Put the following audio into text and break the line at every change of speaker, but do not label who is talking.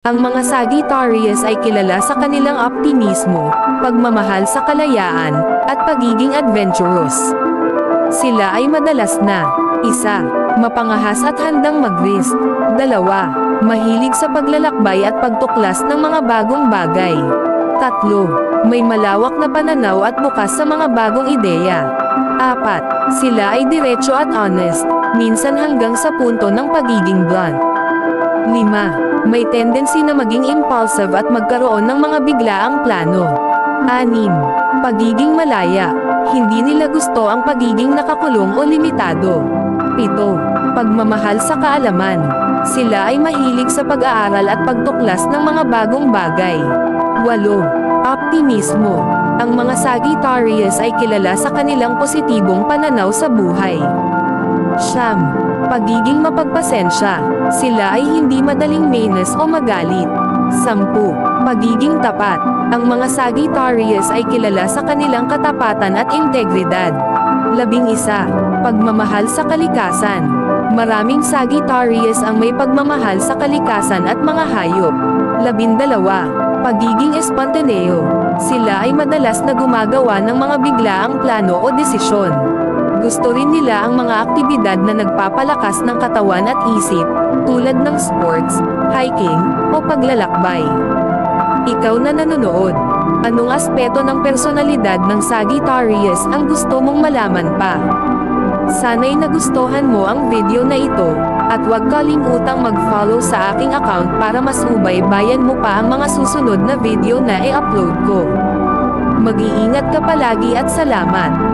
Ang mga Sagittarius ay kilala sa kanilang optimismo, pagmamahal sa kalayaan, at pagiging adventurous. Sila ay madalas na 1. Mapangahas at handang mag-risk. 2. Mahilig sa paglalakbay at pagtuklas ng mga bagong bagay. 3. May malawak na pananaw at bukas sa mga bagong ideya. 4. Sila ay diretso at honest, minsan hanggang sa punto ng pagiging blunt. 5. May tendency na maging impulsive at magkaroon ng mga biglaang plano. 6. Pagiging malaya. Hindi nila gusto ang pagiging nakakulong o limitado. 7. Pagmamahal sa kaalaman. Sila ay mahilig sa pag-aaral at pagtuklas ng mga bagong bagay. 8. Optimismo. Ang mga Sagittarius ay kilala sa kanilang positibong pananaw sa buhay. 9. Pagiging mapagpasensya. Sila ay hindi madaling mainis o magalit. 10. Pagiging tapat. Ang mga Sagittarius ay kilala sa kanilang katapatan at integridad. 11. Pagmamahal sa kalikasan. Maraming Sagittarius ang may pagmamahal sa kalikasan at mga hayop. 12. Pagiging espontaneo. Sila ay madalas na gumagawa ng mga biglaang plano o desisyon. Gusto rin nila ang mga aktibidad na nagpapalakas ng katawan at isip, tulad ng sports, hiking, o paglalakbay. Ikaw na nanonood, anong aspeto ng personalidad ng Sagittarius ang gusto mong malaman pa? Sana'y nagustuhan mo ang video na ito, at huwag kalimutang mag-follow sa aking account para mas subaybayan mo pa ang mga susunod na video na i-upload ko. Mag-iingat ka palagi at salamat!